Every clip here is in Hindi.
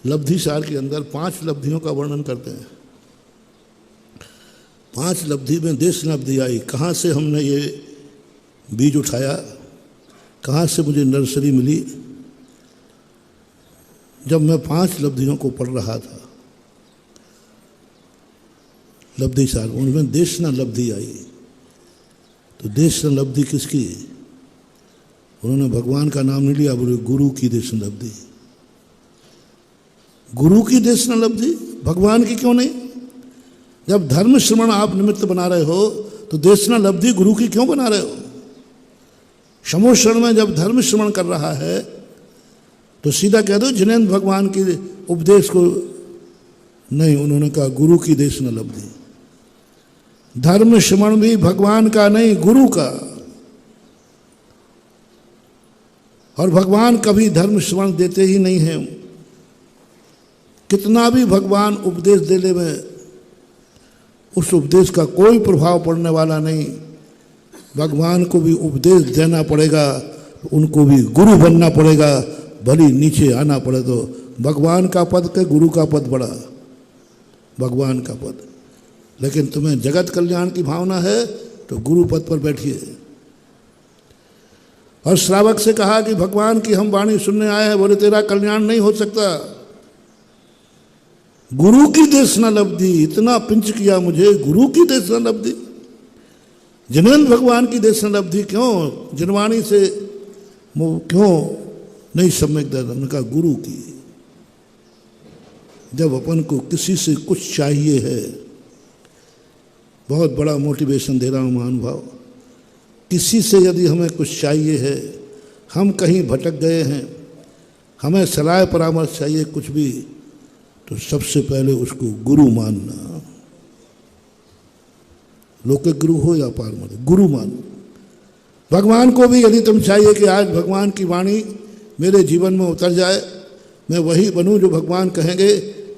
लब्धि सार के अंदर 5 लब्धियों का वर्णन करते हैं। 5 लब्धि में देश लब्धि आई, कहाँ से हमने ये बीज उठाया, कहाँ से मुझे नर्सरी मिली। जब मैं 5 लब्धियों को पढ़ रहा था लब्धि सार, उनमें देशना लब्धि आई। तो देशना लब्धि किसकी? उन्होंने भगवान का नाम नहीं लिया, बोले गुरु की देशना लब्धि। गुरु की देशना लब्धि, भगवान की क्यों नहीं? जब धर्म श्रवण आप निमित्त बना रहे हो तो देशना लब्धि गुरु की क्यों बना रहे हो? समोषण में जब धर्म श्रवण कर रहा है तो सीधा कह दो जिनेंद्र भगवान के उपदेश को नहीं। उन्होंने कहा गुरु की देशना लब्धि। धर्म श्रवण भी भगवान का नहीं, गुरु का। और भगवान कभी धर्म श्रवण देते ही नहीं हैं। कितना भी भगवान उपदेश देने में, उस उपदेश का कोई प्रभाव पड़ने वाला नहीं। भगवान को भी उपदेश देना पड़ेगा, उनको भी गुरु बनना पड़ेगा, भली नीचे आना पड़े। तो भगवान का पद के गुरु का पद बड़ा, भगवान का पद। लेकिन तुम्हें जगत कल्याण की भावना है तो गुरु पद पर बैठिए। और श्रावक से कहा कि भगवान की हम वाणी सुनने आए हैं, बोले तेरा कल्याण नहीं हो सकता। गुरु की देशना लब्धि, इतना पिंच किया मुझे, गुरु की देशना लब्धि। जिनेंद्र भगवान की देशना लब्धि क्यों? जिनवाणी से क्यों नहीं सम्यक? उन्होंने कहा गुरु की। जब अपन को किसी से कुछ चाहिए है, बहुत बड़ा मोटिवेशन दे रहा हूँ महानुभाव, किसी से यदि हमें कुछ चाहिए है, हम कहीं भटक गए हैं, हमें सलाह परामर्श चाहिए कुछ भी, तो सबसे पहले उसको गुरु मानना। लौकिक गुरु हो या पारमार्थिक, गुरु मानो। भगवान को भी यदि तुम चाहिए कि आज भगवान की वाणी मेरे जीवन में उतर जाए, मैं वही बनूं जो भगवान कहेंगे,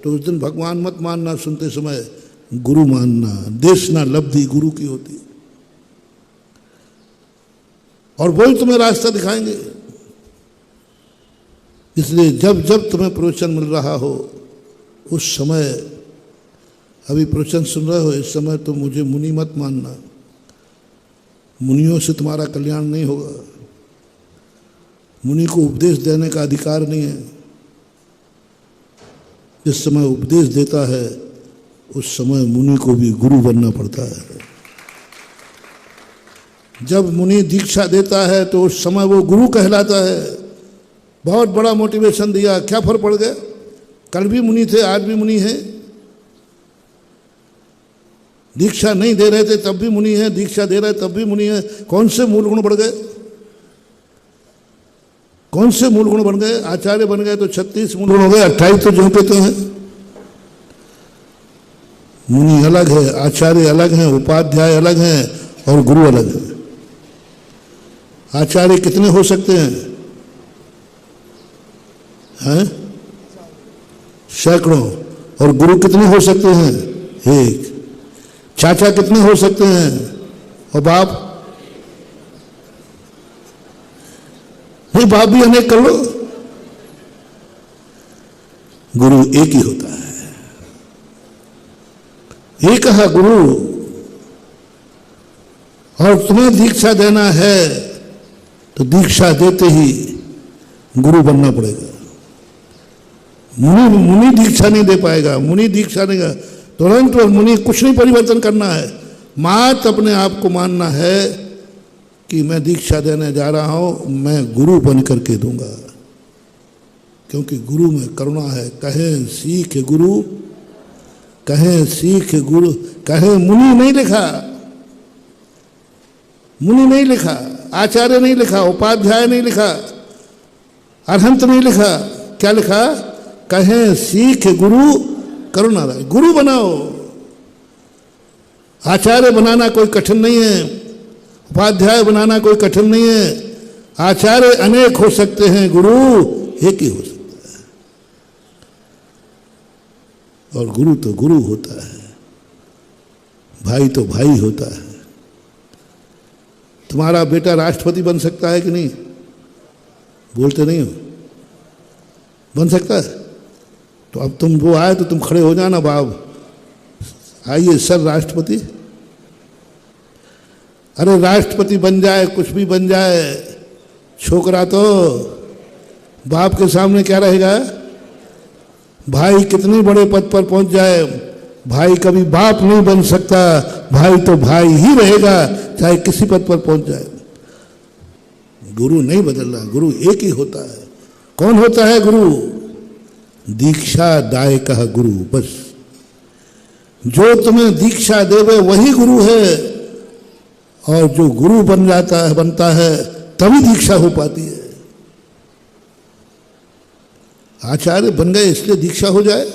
तो उस दिन भगवान मत मानना सुनते समय, गुरु मानना। देशना लब्धि गुरु की होती है और वही तुम्हें रास्ता दिखाएंगे। इसलिए जब जब तुम्हें प्रवचन मिल रहा हो उस समय, अभी प्रवचन सुन रहे हो इस समय, तो मुझे मुनि मत मानना। मुनियों से तुम्हारा कल्याण नहीं होगा। मुनि को उपदेश देने का अधिकार नहीं है। जिस समय उपदेश देता है उस समय मुनि को भी गुरु बनना पड़ता है। जब मुनि दीक्षा देता है तो उस समय वो गुरु कहलाता है। बहुत बड़ा मोटिवेशन दिया, क्या फर्क पड़ गया? कल भी मुनि थे, आज भी मुनि हैं। दीक्षा नहीं दे रहे थे तब भी मुनि है, दीक्षा दे रहे तब भी मुनि है। कौन से मूल गुण बढ़ गए? कौन से मूल गुण बन गए? आचार्य बन गए तो 36 मूल गुण हो गए, 28 तो जो कहते हैं। मुनि अलग है, आचार्य अलग हैं, उपाध्याय अलग हैं और गुरु अलग है। आचार्य कितने हो सकते हैं? सैकड़ों। और गुरु कितने हो सकते हैं? एक। चाचा कितने हो सकते हैं? और बाप? नहीं, बाप भी अनेक कर लो, गुरु एक ही होता है। एक है गुरु। और तुम्हें दीक्षा देना है तो दीक्षा देते ही गुरु बनना पड़ेगा। मुनि दीक्षा नहीं दे पाएगा। मुनि दीक्षा नहीं, तुरंत मुनि कुछ नहीं परिवर्तन करना है। मात्र अपने आप को मानना है कि मैं दीक्षा देने जा रहा हूं, मैं गुरु बन करके दूंगा, क्योंकि गुरु में करुणा है। कहे सीख गुरु, कहे सीख गुरु, कहे मुनि नहीं लिखा, मुनि नहीं लिखा, आचार्य नहीं लिखा, उपाध्याय नहीं लिखा, अरहंत नहीं लिखा। क्या लिखा? कहे सीख गुरु करुणा। गुरु बनाओ। आचार्य बनाना कोई कठिन नहीं है, उपाध्याय बनाना कोई कठिन नहीं है। आचार्य अनेक हो सकते हैं, गुरु एक ही हो सकता है। और गुरु तो गुरु होता है, भाई तो भाई होता है। तुम्हारा बेटा राष्ट्रपति बन सकता है कि नहीं? बोलते नहीं हो? बन सकता है? तो अब तुम वो आए तो तुम खड़े हो जाना बाब, आइए सर राष्ट्रपति। अरे राष्ट्रपति बन जाए, कुछ भी बन जाए, छोकरा तो बाप के सामने क्या रहेगा। भाई कितने बड़े पद पर पहुंच जाए, भाई कभी बाप नहीं बन सकता, भाई तो भाई ही रहेगा चाहे किसी पद पर पहुंच जाए। गुरु नहीं बदल रहा, गुरु एक ही होता है। कौन होता है गुरु? दीक्षा दायक गुरु, बस जो तुम्हें दीक्षा देवे वही गुरु है। और जो गुरु बन जाता है, बनता है, तभी दीक्षा हो पाती है। आचार्य बन गए इसलिए दीक्षा हो जाए?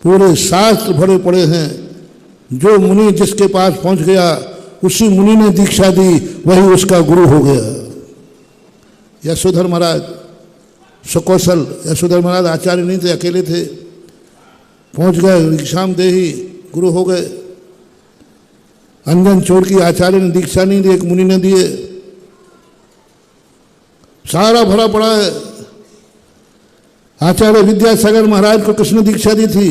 पूरे शास्त्र भरे पड़े हैं, जो मुनि जिसके पास पहुंच गया उसी मुनि ने दीक्षा दी, वही उसका गुरु हो गया। यशोधर महाराज, सुकौशल यशोधर महाराज आचार्य नहीं थे, अकेले थे, पहुंच गए, दीक्षाम देही गुरु हो गए। अंजन चोर की आचार्य ने दीक्षा नहीं दी, एक मुनि ने दिए। सारा भरा पड़ा है। आचार्य विद्यासागर महाराज को किसने दीक्षा दी थी?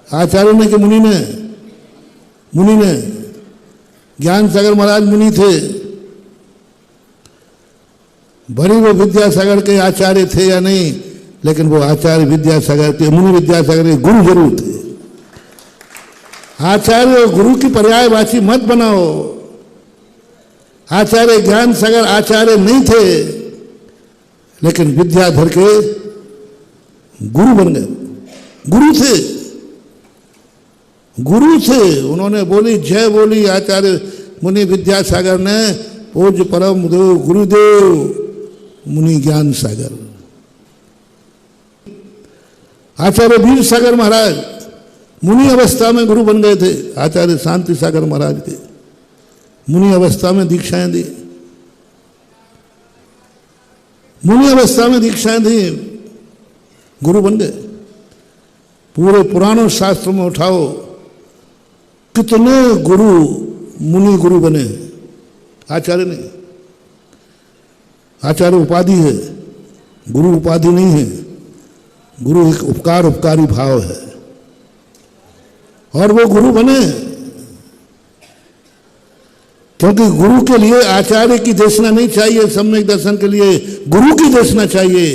आचार्य ने कि मुनि ने? मुनि ने। ज्ञान सागर महाराज मुनि थे, भले वो विद्यासागर के आचार्य थे या नहीं, लेकिन वो आचार्य विद्यासागर के, मुनि विद्यासागर के गुरु जरूर थे। आचार्य और गुरु की पर्यायवाची मत बनाओ। आचार्य ज्ञान सागर आचार्य नहीं थे, लेकिन विद्याधर के गुरु बन गए। गुरु थे, गुरु थे। उन्होंने बोली जय बोली आचार्य मुनि विद्यासागर ने, पूज्य परम गुरुदेव मुनि ज्ञान सागर। आचार्य वीर सागर महाराज मुनि अवस्था में गुरु बन गए थे। आचार्य शांति सागर महाराज के मुनि अवस्था में दीक्षाएं दी, मुनि अवस्था में दीक्षाएं दी, गुरु बन गए। पूरे पुराणों शास्त्रों में उठाओ, कितने गुरु मुनि गुरु बने। आचार्य ने, आचार्य उपाधि है, गुरु उपाधि नहीं है। गुरु एक उपकार उपकारी भाव है, और वो गुरु बने क्योंकि गुरु के लिए आचार्य की देशना नहीं चाहिए। सम्यक दर्शन के लिए गुरु की देशना चाहिए।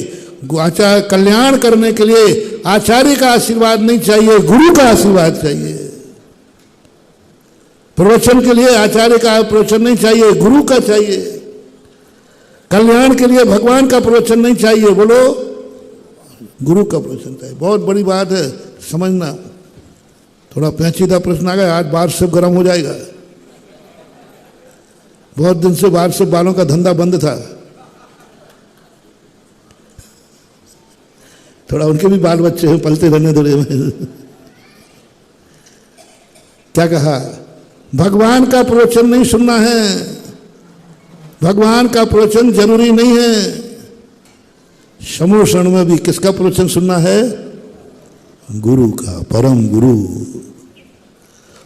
आचार्य कल्याण करने के लिए आचार्य का आशीर्वाद नहीं चाहिए, गुरु का आशीर्वाद चाहिए। प्रवचन के लिए आचार्य का प्रवचन नहीं चाहिए, गुरु का चाहिए। कल्याण के लिए भगवान का प्रवचन नहीं चाहिए, बोलो, गुरु का प्रवचन चाहिए। बहुत बड़ी बात है, समझना। थोड़ा पेचीदा प्रश्न आ गया, आज बार से गर्म हो जाएगा। बहुत दिन से बार से बालों का धंधा बंद था, थोड़ा उनके भी बाल बच्चे हैं, पलते रहने दो। क्या कहा? भगवान का प्रवचन नहीं सुनना है, भगवान का प्रवचन जरूरी नहीं है। समूह क्षण में भी किसका प्रवचन सुनना है? गुरु का, परम गुरु।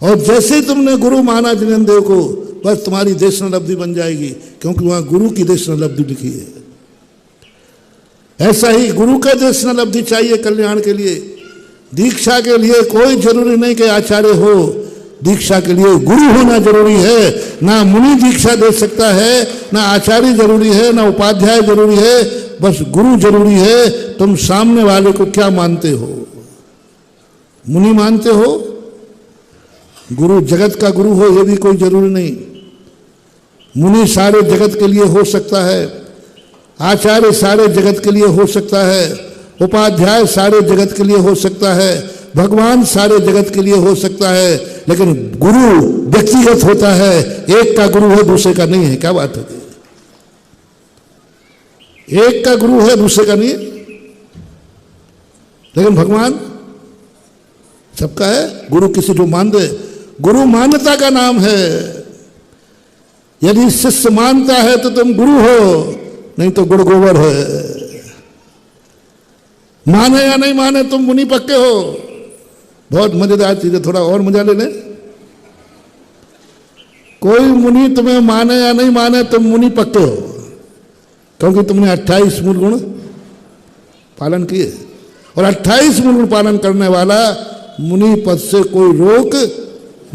और जैसे तुमने गुरु माना जिनेंद्र को, बस तुम्हारी देशना लब्धि बन जाएगी, क्योंकि वहां गुरु की देशना लब्धि लिखी है। ऐसा ही गुरु का देशना लब्धि चाहिए कल्याण के लिए। दीक्षा के लिए कोई जरूरी नहीं कि आचार्य हो, दीक्षा के लिए गुरु होना जरूरी है। ना मुनि दीक्षा दे सकता है, ना आचार्य जरूरी है, ना उपाध्याय जरूरी है, बस गुरु जरूरी है। तुम सामने वाले को क्या मानते हो? मुनि मानते हो? गुरु जगत का गुरु हो यह भी कोई जरूरी नहीं। मुनि सारे जगत के लिए हो सकता है, आचार्य सारे जगत के लिए हो सकता है, उपाध्याय सारे जगत के लिए हो सकता है, भगवान सारे जगत के लिए हो सकता है, लेकिन गुरु व्यक्तिगत होता है। एक का गुरु है, दूसरे का नहीं है। क्या बात है? एक का गुरु है, दूसरे का नहीं, लेकिन भगवान सबका है। गुरु किसी को मान दे, गुरु मान्यता का नाम है। यदि शिष्य मानता है तो तुम गुरु हो, नहीं तो गुड़ गोबर है। माने या नहीं माने तुम मुनि पक्के हो। बहुत मजेदार चीज है, थोड़ा और मजा ले लें। कोई मुनि तुम्हें माने या नहीं माने, तुम मुनि पक्के हो, क्योंकि तुमने 28 मूल गुण पालन किए। और 28 मुनि पालन करने वाला मुनि पद से कोई रोक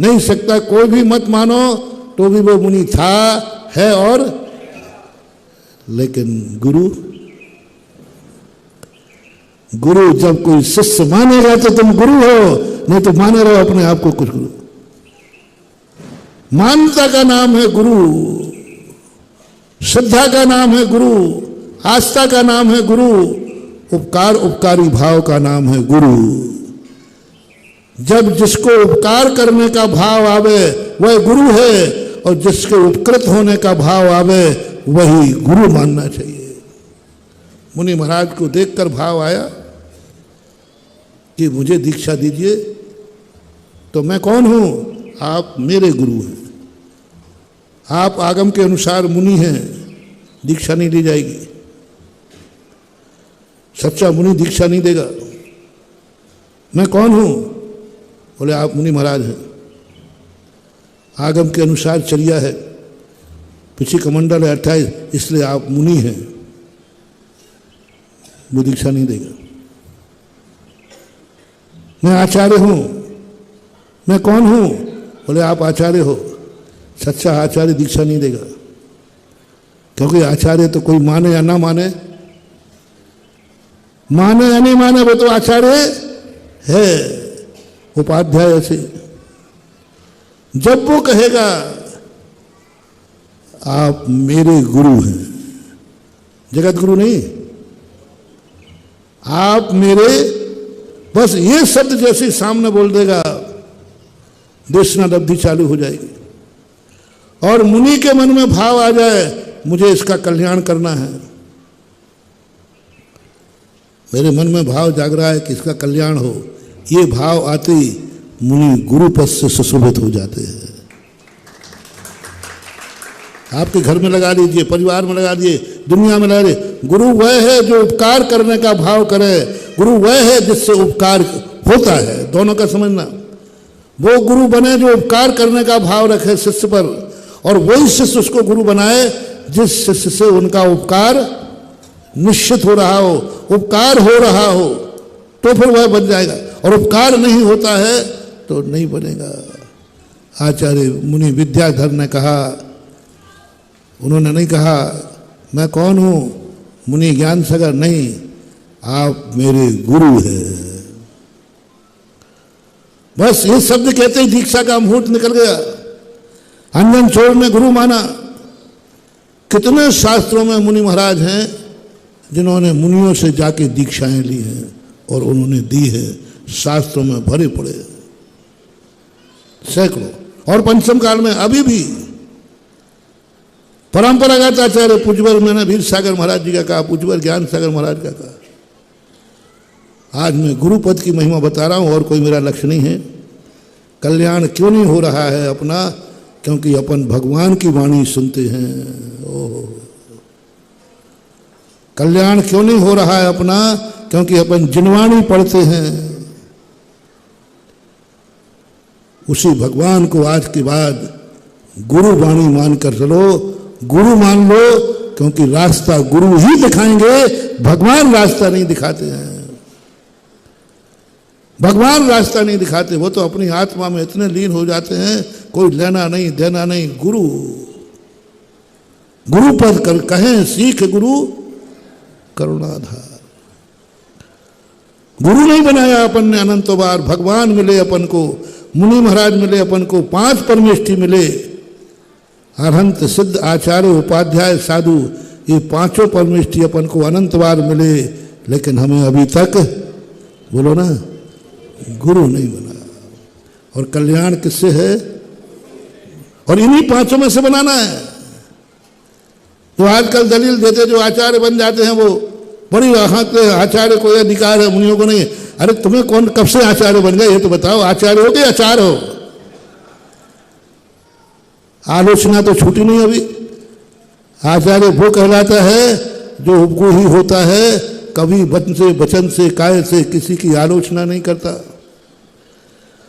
नहीं सकता। कोई भी मत मानो तो भी वो मुनि था, है और लेकिन गुरु जब कोई शिष्य मानेगा तो तुम गुरु हो, नहीं तो माने रहो अपने आप को कुछ गुरु। मानता का नाम है गुरु, श्रद्धा का नाम है गुरु, आस्था का नाम है गुरु, उपकार उपकारी भाव का नाम है गुरु। जब जिसको उपकार करने का भाव आवे वह गुरु है, और जिसके उपकृत होने का भाव आवे वही गुरु मानना चाहिए। मुनि महाराज को देखकर भाव आया कि मुझे दीक्षा दीजिए। तो मैं कौन हूं? आप मेरे गुरु हैं। आप आगम के अनुसार मुनि हैं, दीक्षा नहीं दी जाएगी। सच्चा मुनि दीक्षा नहीं देगा। मैं कौन हूं? बोले आप मुनि महाराज हैं, आगम के अनुसार चर्या है, पिछी कमंडल है 28, इसलिए आप मुनि हैं, वो दीक्षा नहीं देगा। मैं आचार्य हूं। मैं कौन हूं? बोले आप आचार्य हो, सच्चा आचार्य दीक्षा नहीं देगा। क्योंकि आचार्य तो कोई माने या ना माने, माने या नहीं माने, वो तो आचार्य है। उपाध्याय ऐसे जब वो कहेगा आप मेरे गुरु हैं, जगत गुरु नहीं, आप मेरे, बस ये शब्द जैसे सामने बोल देगा देशना लब्धि चालू हो जाएगी। और मुनि के मन में भाव आ जाए मुझे इसका कल्याण करना है, मेरे मन में भाव जाग रहा है कि इसका कल्याण हो, ये भाव आते ही मुनि गुरु पद से सुशोभित हो जाते हैं। आपके घर में लगा लीजिए, परिवार में लगा लीजिए, दुनिया में लगा लीजिए, गुरु वह है जो उपकार करने का भाव करे, गुरु वह है जिससे उपकार होता है। दोनों का समझना, वो गुरु बने जो उपकार करने का भाव रखे शिष्य पर, और वही शिष्य उसको गुरु बनाए जिस शिष्य से उनका उपकार निश्चित हो रहा हो, उपकार हो रहा हो, तो फिर वह बन जाएगा। और उपकार नहीं होता है तो नहीं बनेगा। आचार्य मुनि विद्याधर ने कहा, उन्होंने नहीं कहा मैं कौन हूं, मुनि ज्ञान सागर, नहीं, आप मेरे गुरु हैं। बस ये शब्द कहते ही दीक्षा का मुहूर्त निकल गया। अंजन छोड़ ने गुरु माना। कितने शास्त्रों में मुनि महाराज हैं जिन्होंने मुनियों से जाके दीक्षाएं ली हैं और उन्होंने दी है, शास्त्रों में भरे पड़े सैकड़ों। और पंचम काल में अभी भी परंपरागत आचार्य पूज्यवर, मैंने वीर सागर महाराज जी का कहा, पूज्यवर ज्ञान सागर महाराज का कहा। आज मैं गुरु पद की महिमा बता रहा हूं, और कोई मेरा लक्ष्य नहीं है। कल्याण क्यों नहीं हो रहा है अपना? क्योंकि अपन भगवान की वाणी सुनते हैं। ओह, कल्याण क्यों नहीं हो रहा है अपना? क्योंकि अपन जिनवाणी पढ़ते हैं। उसी भगवान को आज के बाद गुरु वाणी मानकर चलो, गुरु मान लो, क्योंकि रास्ता गुरु ही दिखाएंगे, भगवान रास्ता नहीं दिखाते हैं। भगवान रास्ता नहीं दिखाते, वो तो अपनी आत्मा में इतने लीन हो जाते हैं, कोई लेना नहीं देना नहीं। गुरु गुरु पद कर कहें सीख गुरु करुणाधार। गुरु नहीं बनाया अपन ने अनंतो बार। भगवान मिले अपन को, मुनि महाराज मिले अपन को, 5 परमेष्ठी मिले, अरहंत सिद्ध आचार्य उपाध्याय साधु, ये 5 परमेष्ठी अपन को अनंत बार मिले, लेकिन हमें अभी तक बोलो ना गुरु नहीं बना। और कल्याण किससे है? और इन्हीं 5 में से बनाना है। तो आजकल दलील देते जो आचार्य बन जाते हैं वो बड़ी आचार्य को अधिकार है, मुनियों को नहीं। अरे तुम्हें कौन कब से आचार्य बन गए ये तो बताओ? आचार्य हो कि आचार्य हो? आलोचना तो छूटी नहीं अभी। आचार्य वो कहलाता है जो उपगु ही होता है, कभी वचन से काय से किसी की आलोचना नहीं करता।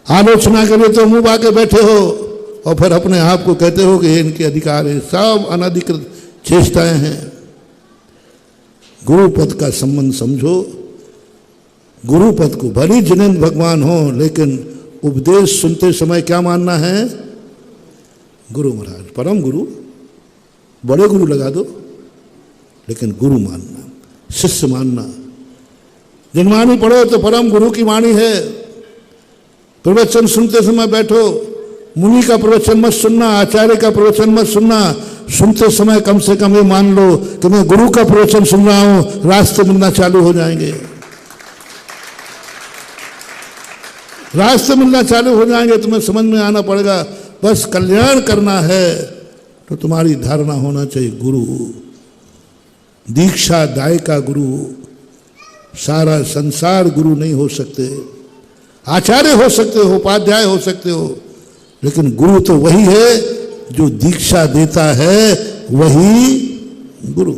आलोचना के लिए तो मुंह बाके बैठे हो और फिर अपने आप को कहते हो कि ये इनके अधिकार है। सब अनधिकृत चेष्टाएं हैं। गुरु पद का संबंध समझो। गुरु पद को भली जिनेंद्र भगवान हो, लेकिन उपदेश सुनते समय क्या मानना है? गुरु महाराज, परम गुरु, बड़े गुरु लगा दो, लेकिन गुरु मानना, शिष्य मानना। जिनवाणी पढ़ो तो परम गुरु की वाणी है। प्रवचन सुनते समय बैठो, मुनि का प्रवचन मत सुनना, आचार्य का प्रवचन मत सुनना। सुनते समय कम से कम ये मान लो कि मैं गुरु का प्रवचन सुन रहा हूं, रास्ते मिलना चालू हो जाएंगे, रास्ते मिलना चालू हो जाएंगे। तुम्हें समझ में आना पड़ेगा, बस कल्याण करना है तो तुम्हारी धारणा होना चाहिए गुरु, दीक्षा दाय का गुरु। सारा संसार गुरु नहीं हो सकते, आचार्य हो सकते हो, उपाध्याय हो सकते हो, लेकिन गुरु तो वही है जो दीक्षा देता है, वही गुरु।